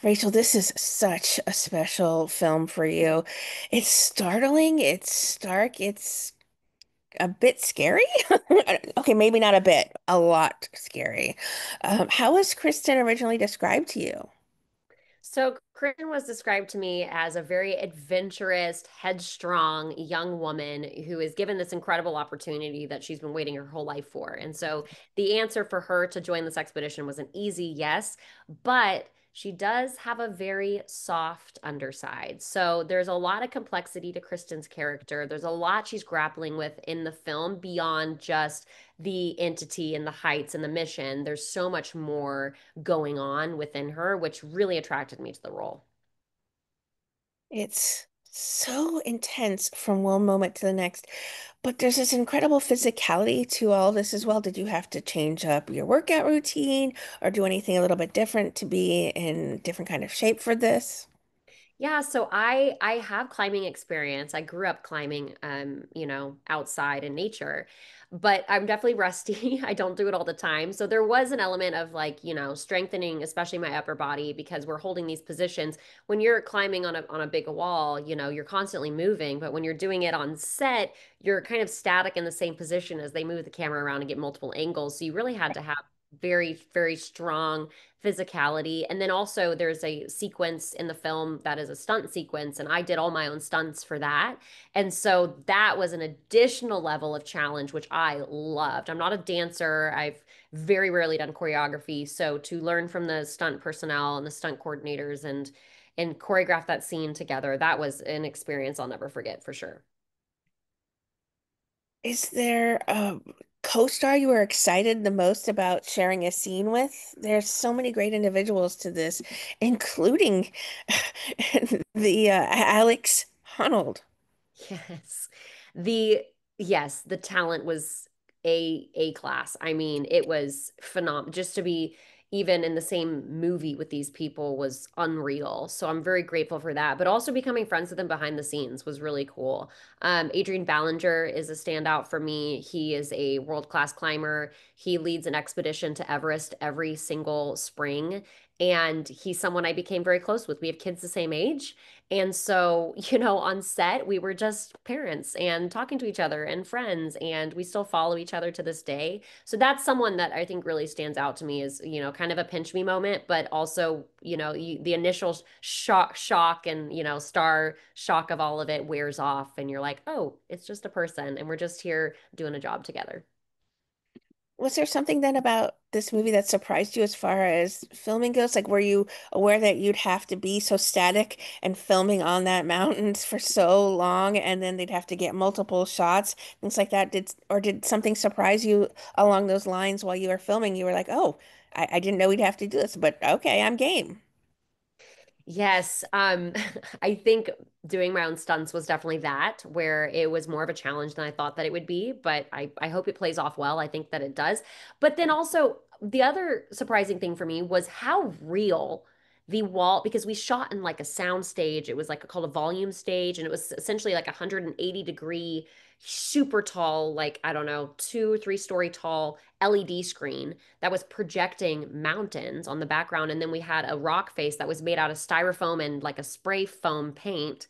Rachel, this is such a special film for you. It's startling, it's stark, it's a bit scary. Okay, maybe not a bit, a lot scary. How was Kristen originally described to you? So, Kristen was described to me as a very adventurous, headstrong young woman who is given this incredible opportunity that she's been waiting her whole life for. And so, the answer for her to join this expedition was an easy yes, but she does have a very soft underside. So, there's a lot of complexity to Kristen's character. There's a lot she's grappling with in the film beyond just the entity and the heights and the mission. There's so much more going on within her, which really attracted me to the role. It's so intense from one moment to the next, but there's this incredible physicality to all this as well. Did you have to change up your workout routine or do anything a little bit different to be in different kind of shape for this? Yeah, so I have climbing experience. I grew up climbing outside in nature, but I'm definitely rusty. I don't do it all the time. So there was an element of like, strengthening especially my upper body because we're holding these positions. When you're climbing on a big wall, you're constantly moving, but when you're doing it on set, you're kind of static in the same position as they move the camera around and get multiple angles. So you really had to have very, very strong physicality. And then also there's a sequence in the film that is a stunt sequence, and I did all my own stunts for that. And so that was an additional level of challenge, which I loved. I'm not a dancer. I've very rarely done choreography. So to learn from the stunt personnel and the stunt coordinators and choreograph that scene together, that was an experience I'll never forget for sure. Is there a co-star you were excited the most about sharing a scene with? There's so many great individuals to this, including the Alex Honnold. Yes. The the talent was A class. I mean, it was phenomenal. Just to be even in the same movie with these people was unreal. So I'm very grateful for that. But also becoming friends with them behind the scenes was really cool. Adrian Ballinger is a standout for me. He is a world-class climber. He leads an expedition to Everest every single spring. And he's someone I became very close with. We have kids the same age. And so, on set, we were just parents and talking to each other and friends, and we still follow each other to this day. So that's someone that I think really stands out to me as, kind of a pinch me moment, but also, the initial shock and, star shock of all of it wears off, and you're like, oh, it's just a person, and we're just here doing a job together. Was there something then about this movie that surprised you as far as filming goes? Like, were you aware that you'd have to be so static and filming on that mountains for so long, and then they'd have to get multiple shots, things like that? Did something surprise you along those lines while you were filming? You were like, oh, I didn't know we'd have to do this, but okay, I'm game. Yes, I think doing my own stunts was definitely that, where it was more of a challenge than I thought that it would be, but I hope it plays off well. I think that it does. But then also the other surprising thing for me was how real the wall, because we shot in like a sound stage. It was like called a volume stage, and it was essentially like a 180-degree, super tall, like I don't know, 2 or 3 story tall LED screen that was projecting mountains on the background. And then we had a rock face that was made out of styrofoam and like a spray foam paint.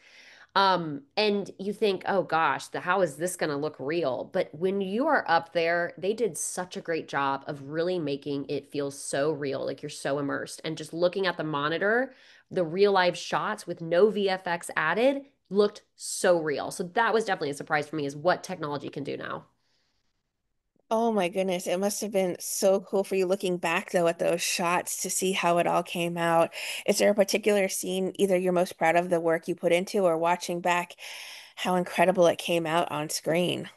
And you think, oh gosh, how is this going to look real? But when you are up there, they did such a great job of really making it feel so real, like you're so immersed. And just looking at the monitor, the real life shots with no VFX added looked so real. So that was definitely a surprise for me is what technology can do now. Oh my goodness, it must have been so cool for you looking back though at those shots to see how it all came out. Is there a particular scene either you're most proud of the work you put into or watching back how incredible it came out on screen?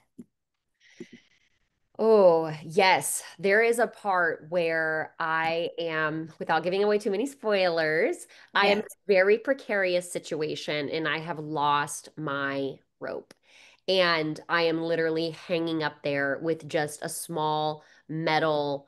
Oh, yes. There is a part where I am, without giving away too many spoilers, I am in Yeah. a very precarious situation and I have lost my rope. And I am literally hanging up there with just a small metal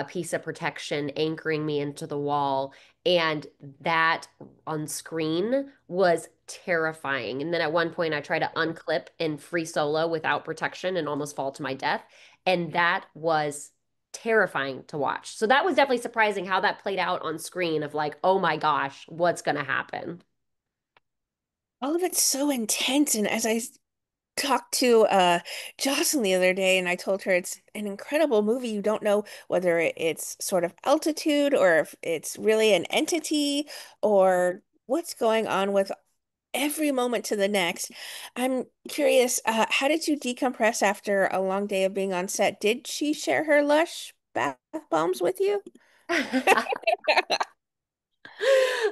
piece of protection anchoring me into the wall. And that on screen was terrifying. And then at one point, I tried to unclip and free solo without protection and almost fall to my death. And that was terrifying to watch. So that was definitely surprising how that played out on screen of like, oh my gosh, what's going to happen? All of it's so intense. And as I talked to Jocelyn the other day, and I told her it's an incredible movie. You don't know whether it's sort of altitude or if it's really an entity or what's going on with every moment to the next. I'm curious, how did you decompress after a long day of being on set? Did she share her Lush bath bombs with you?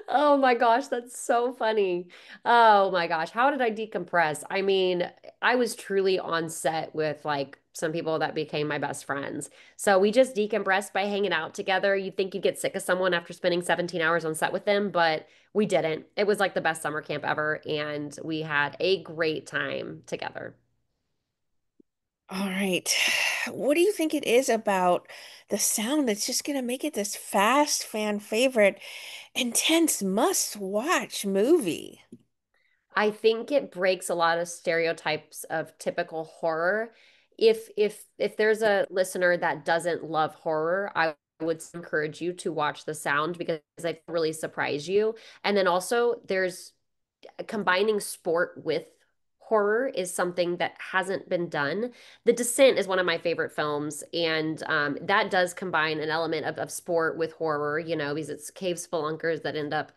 Oh my gosh, that's so funny. Oh my gosh, how did I decompress? I mean, I was truly on set with like some people that became my best friends. So we just decompressed by hanging out together. You'd think you'd get sick of someone after spending 17 hours on set with them, but we didn't. It was like the best summer camp ever, and we had a great time together. All right. What do you think it is about the sound that's just going to make it this fast fan favorite, intense must-watch movie? I think it breaks a lot of stereotypes of typical horror. If there's a listener that doesn't love horror, I would encourage you to watch The Sound because I really surprise you. And then also there's combining sport with horror is something that hasn't been done. The Descent is one of my favorite films, and that does combine an element of sport with horror, you know, because it's cave spelunkers that end up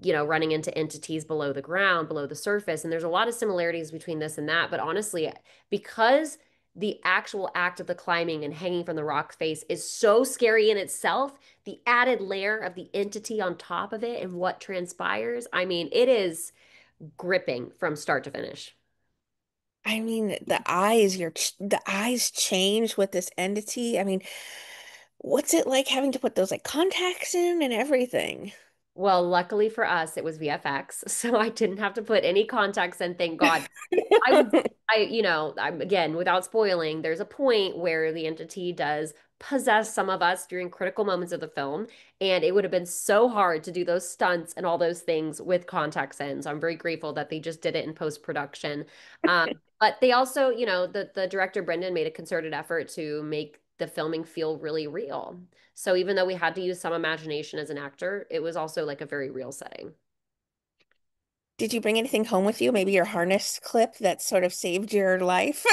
running into entities below the ground, below the surface. And there's a lot of similarities between this and that. But honestly, because the actual act of the climbing and hanging from the rock face is so scary in itself, the added layer of the entity on top of it and what transpires, I mean, it is gripping from start to finish. I mean, the eyes change with this entity. I mean, what's it like having to put those like contacts in and everything? Well, luckily for us, it was VFX, so I didn't have to put any contacts in, thank God. I was, I'm again, without spoiling, there's a point where the entity does possess some of us during critical moments of the film, and it would have been so hard to do those stunts and all those things with contacts in. So I'm very grateful that they just did it in post-production. But they also, the director Brendan made a concerted effort to make the filming feel really real. So even though we had to use some imagination as an actor, it was also like a very real setting. Did you bring anything home with you? Maybe your harness clip that sort of saved your life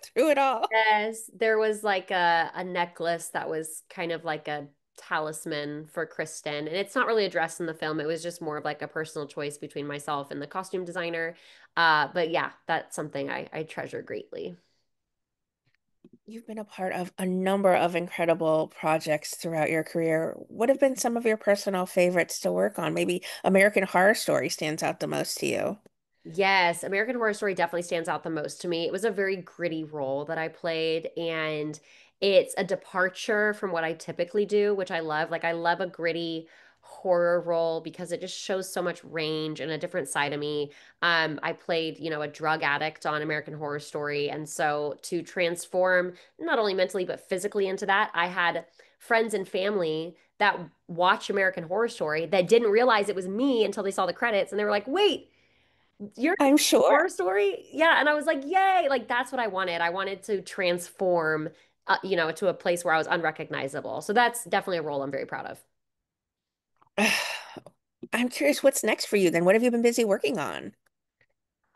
through it all? Yes, there was like a necklace that was kind of like a talisman for Kristen. And it's not really addressed in the film. It was just more of like a personal choice between myself and the costume designer. But yeah, that's something I treasure greatly. You've been a part of a number of incredible projects throughout your career. What have been some of your personal favorites to work on? Maybe American Horror Story stands out the most to you. Yes, American Horror Story definitely stands out the most to me. It was a very gritty role that I played, and it's a departure from what I typically do, which I love. Like, I love a gritty horror role because it just shows so much range and a different side of me. I played, a drug addict on American Horror Story, and so to transform not only mentally but physically into that, I had friends and family that watch American Horror Story that didn't realize it was me until they saw the credits, and they were like, "Wait." Your I'm sure. horror story? Yeah. And I was like, yay. Like, that's what I wanted. I wanted to transform, to a place where I was unrecognizable. So that's definitely a role I'm very proud of. I'm curious, what's next for you then? What have you been busy working on?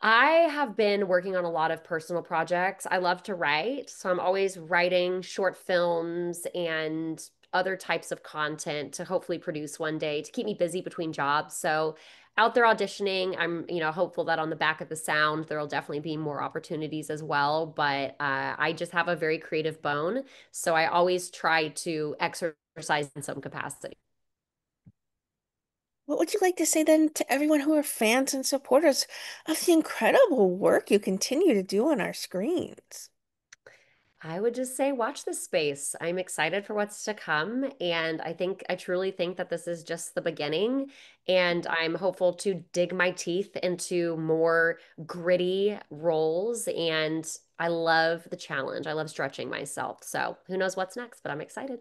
I have been working on a lot of personal projects. I love to write, so I'm always writing short films and other types of content to hopefully produce one day to keep me busy between jobs. So out there auditioning, I'm, hopeful that on the back of the sound, there'll definitely be more opportunities as well. But I just have a very creative bone, so I always try to exercise in some capacity. What would you like to say then to everyone who are fans and supporters of the incredible work you continue to do on our screens? I would just say watch this space. I'm excited for what's to come. And I truly think that this is just the beginning. And I'm hopeful to dig my teeth into more gritty roles. And I love the challenge. I love stretching myself. So who knows what's next, but I'm excited.